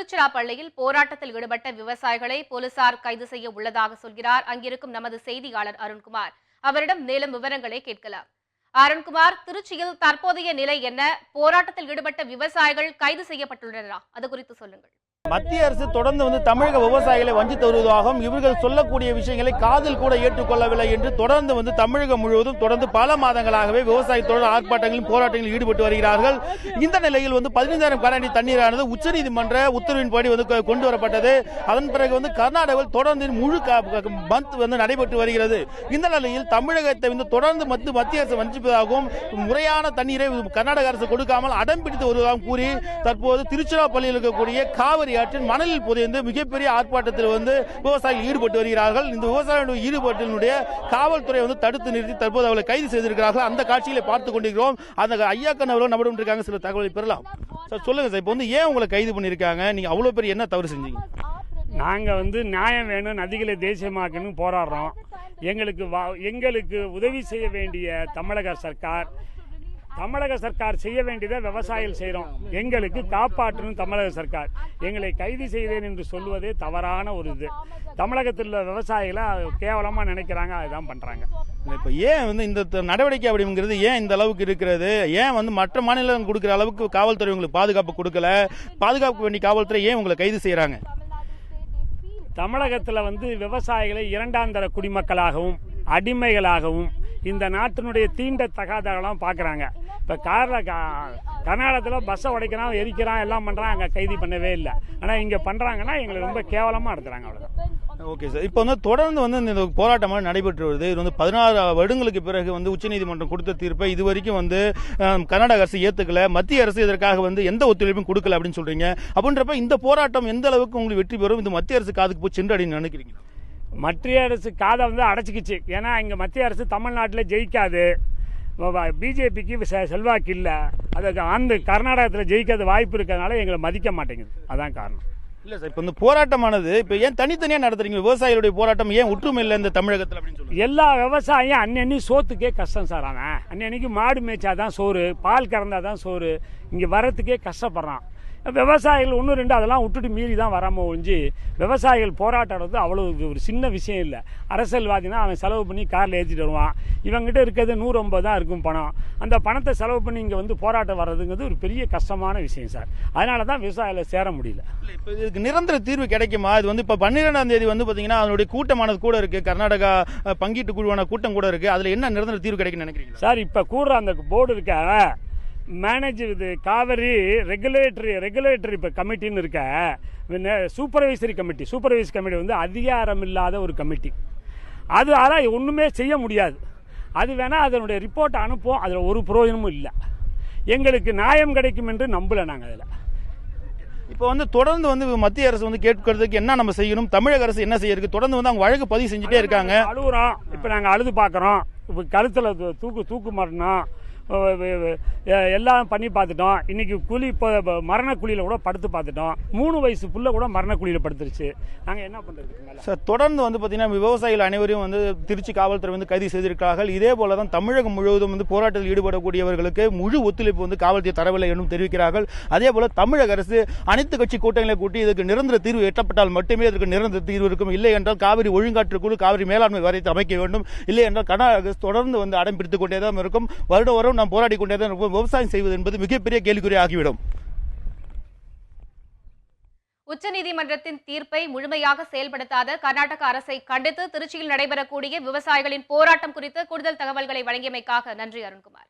திருச்சிராப்பள்ளியில் போராட்டத்தில் ஈடுபட்ட விவசாயிகளை போலீசார் கைது செய்ய உள்ளதாக சொல்கிறார் அங்கிருக்கும் நமது செய்தியாளர் அருண்குமார். அவரிடம் மேலும் விவரங்களை கேட்கலாம். அருண்குமார், திருச்சியில் தற்போதைய நிலை என்ன? போராட்டத்தில் ஈடுபட்ட விவசாயிகள் கைது செய்யப்பட்டுள்ளனரா? அது குறித்து சொல்லுங்கள். மத்திய அரசு தொடர்ந்து தமிழக விவசாயிகளை வஞ்சித்து வருவதாகவும் இவர்கள் சொல்லக்கூடிய விஷயங்களை காதில் கூட ஏற்றுக்கொள்ளவில்லை என்று தொடர்ந்து தமிழகம் முழுவதும் தொடர்ந்து பல மாதங்களாகவே விவசாய தொடர் ஆர்ப்பாட்டங்களிலும் போராட்டங்களில் ஈடுபட்டு வருகிறார்கள். இந்த நிலையில் 15,000 கனஅடி தண்ணீரானது உச்சநீதிமன்ற உத்தரவின்படி கொண்டு வரப்பட்டது. அதன் பிறகு கர்நாடகாவில் தொடர்ந்து முழு பந்த் நடைபெற்று வருகிறது. இந்த நிலையில் தமிழகத்தை தொடர்ந்து மத்திய அரசு வஞ்சிப்பதாகவும் முறையான தண்ணீரை கர்நாடக அரசு கொடுக்காமல் அடம் பிடித்து வருவதாகவும் கூறி தற்போது திருச்சிராப்பள்ளியில் இருக்கக்கூடிய காவிரி ஆற்றின் மணலில் புதைந்து மிகப்பெரிய ஆர்ப்பாட்டத்தில் விவசாயிகள் ஈடுபட்டு வருகிறார்கள். இந்த விவசாயிகளுடைய ஈடுபாட்டினுடைய காவல்துறை தடுத்து நிறுத்தி தற்போது அவர்களை கைது செய்திருக்கிறார்கள். அந்த காட்சிகளை பார்த்துக் கொண்டிருக்கிறோம். அந்த ஐயாக்கன் அவர்கள் நம்மிடம் இருக்காங்க, சில தகவலை பெறலாம். சார் சொல்லுங்க சார், இப்போ ஏன் உங்களை கைது பண்ணியிருக்காங்க? நீங்க அவ்வளவு பெரிய என்ன தவறு செஞ்சீங்க? நாங்கள் நியாயம் வேணும், நதிகளை தேசியமாக்கணும் போராடுறோம். எங்களுக்கு உதவி செய்ய வேண்டிய தமிழக சர்க்கார் செய்ய வேண்டியதை விவசாயிகள் செய்கிறோம். எங்களுக்கு காப்பாற்றணும் தமிழக சர்க்கார். எங்களை கைது செய்தேன் என்று சொல்வதே தவறான ஒரு இது. தமிழகத்தில் உள்ள விவசாயிகளை கேவலமாக நினைக்கிறாங்க, அதுதான் பண்ணுறாங்க. இப்போ ஏன் இந்த நடவடிக்கை அப்படிங்கிறது ஏன் இந்த அளவுக்கு இருக்கிறது? ஏன் மற்ற மாநிலம் கொடுக்குற அளவுக்கு காவல்துறை உங்களுக்கு பாதுகாப்பு கொடுக்கல? பாதுகாப்பு வேண்டிய காவல்துறை ஏன் உங்களை கைது செய்கிறாங்க? தமிழகத்தில் விவசாயிகளை இரண்டாம் தர குடிமக்களாகவும் அடிமைகளாகவும் இந்த நாட்டினுடைய தீண்டத்தகாதெல்லாம் பார்க்குறாங்க. இப்போ கர்நாடகத்தில் பஸ்ஸை உடைக்கிறான், எரிக்கிறான், எல்லாம் பண்ணுறான், அங்கே கைது பண்ணவே இல்லை. ஆனால் இங்கே பண்ணுறாங்கன்னா எங்களை ரொம்ப கேவலமாக எடுத்துறாங்க, அவ்வளோதான். ஓகே சார், இப்போ தொடர்ந்து இந்த போராட்டமாக நடைபெற்று வருது. இது 16 வருடங்களுக்கு பிறகு உச்சநீதிமன்றம் கொடுத்த தீர்ப்பை இது வரைக்கும் கர்நாடக அரசு ஏற்றுக்கல, மத்திய அரசு இதற்காக எந்த ஒத்துழைப்பும் கொடுக்கல அப்படின்னு சொல்றீங்க. அப்படின்றப்ப இந்த போராட்டம் எந்த அளவுக்கு உங்களுக்கு வெற்றி பெறும்? இந்த மத்திய அரசு காதுக்கு போய் சென்று அப்படின்னு நினைக்கிறீங்க? மத்திய அரசு காதை அடைச்சிக்கிச்சு. ஏன்னா இங்கே மத்திய அரசு தமிழ்நாட்டில் ஜெயிக்காது, பிஜேபிக்கு செல்வாக்கு இல்லை. அதுக்கு கர்நாடகத்தில் ஜெயிக்காத வாய்ப்பு இருக்கிறதுனால எங்களை மதிக்க மாட்டேங்குது, அதான் காரணம். இல்லை சார், இப்போ இந்த போராட்டமானது இப்போ ஏன் தனித்தனியாக நடத்துறீங்க? விவசாயிகளுடைய போராட்டம் ஏன் ஒற்றுமை இல்லை இந்த தமிழகத்தில் அப்படின்னு சொல்லி? எல்லா விவசாயியும் அன்னி சோத்துக்கே கஷ்டம் சார். அவன் அன்னைக்கு மாடு மேய்ச்சாதான் சோறு, பால் கறந்தாதான் சோறு, இங்கே வரத்துக்கே கஷ்டப்படுறான். விவசாயிகள் 1-2 அதெல்லாம் விட்டுட்டு மீறி தான் வராமல் ஒழிஞ்சு விவசாயிகள் போராட்டம் அவ்வளோ ஒரு சின்ன விஷயம் இல்லை. அரசியல்வாதினா அவன் செலவு பண்ணி காரில் ஏற்றிட்டு வருவான். இவங்ககிட்ட இருக்கிறது 150 தான் இருக்கும் பணம். அந்த பணத்தை செலவு பண்ணி இங்கே போராட்டம் வர்றதுங்கிறது ஒரு பெரிய கஷ்டமான விஷயம் சார். அதனால தான் விவசாயிகளை சேர முடியல. இப்போ இதுக்கு நிரந்தர தீர்வு கிடைக்குமா? இது இப்போ 12ஆம் தேதி பார்த்தீங்கன்னா அதனுடைய கூட்டமானது கூட இருக்குது, கர்நாடகா பங்கீட்டு குழுவான கூட்டம் கூட இருக்குது. அதில் என்ன நிரந்தர தீர்வு கிடைக்குன்னு நினைக்கிறீங்க சார்? இப்போ கூடுற அந்த போர்டு இருக்க இது காவிரி ரெகுலேட்டரி இப்போ கமிட்டின்னு இருக்க சூப்பர்வைசரி கமிட்டி அதிகாரம் இல்லாத ஒரு கமிட்டி. அதெல்லாம் ஒன்றுமே செய்ய முடியாது. அது வேணால் அதனுடைய ரிப்போர்ட்டை அனுப்புவோம், அதில் ஒரு பிரயோஜனமும் இல்லை. எங்களுக்கு நியாயம் கிடைக்கும் என்று நம்பலை நாங்கள். அதில் இப்போ தொடர்ந்து மத்திய அரசு கேட்கறதுக்கு என்ன நம்ம செய்யணும்? தமிழக அரசு என்ன செய்யறதுக்கு தொடர்ந்து அவங்க வழக்கு பதிவு செஞ்சுட்டே இருக்காங்க. அழுகுறோம். இப்போ நாங்கள் அழுது பார்க்குறோம். இப்போ கழுத்தில் தூக்கு மாட்டணும், எல்லாம் பண்ணி பார்த்துட்டோம். இன்னைக்கு மரணக்குழியில் கூட படுத்து பார்த்துட்டோம். 3 வயசு புள்ள கூட மரணக்குழியில் படுத்துருச்சு. நாங்கள் என்ன பண்ணுறது சார்? தொடர்ந்து பார்த்தீங்கன்னா விவசாயிகள் அனைவரையும் திருச்சி காவல்துறை கைது செய்திருக்கிறார்கள். இதே போல தான் தமிழகம் முழுவதும் போராட்டத்தில் ஈடுபடக்கூடியவர்களுக்கு முழு ஒத்துழைப்பு காவல்துறை தரவில்லை என்றும் தெரிவிக்கிறார்கள். அதே போல தமிழக அரசு அனைத்து கட்சி கூட்டங்களை கூட்டி இதற்கு நிரந்தர தீர்வு எட்டப்பட்டால் மட்டுமே இதற்கு நிரந்தர தீர்வு இருக்கும். இல்லை என்றால் காவிரி ஒழுங்காற்று குழு, காவிரி மேலாண்மை வாரியத்தை அமைக்க வேண்டும். இல்லை என்றால் கர்நாடக அரசு தொடர்ந்து அடம் பிடித்துக் கொண்டேதான் இருக்கும். வருடம் நாம் போராடி கொண்டே விவசாயம் செய்வது என்பது மிகப்பெரிய கேள்விக்குறி ஆகிவிடும். உச்சநீதிமன்றத்தின் தீர்ப்பை முழுமையாக செயல்படுத்தாத கர்நாடக அரசை கண்டித்து திருச்சியில் நடைபெறக்கூடிய விவசாயிகளின் போராட்டம் குறித்து கூடுதல் தகவல்களை வழங்கியமைக்காக நன்றி அருண்குமார்.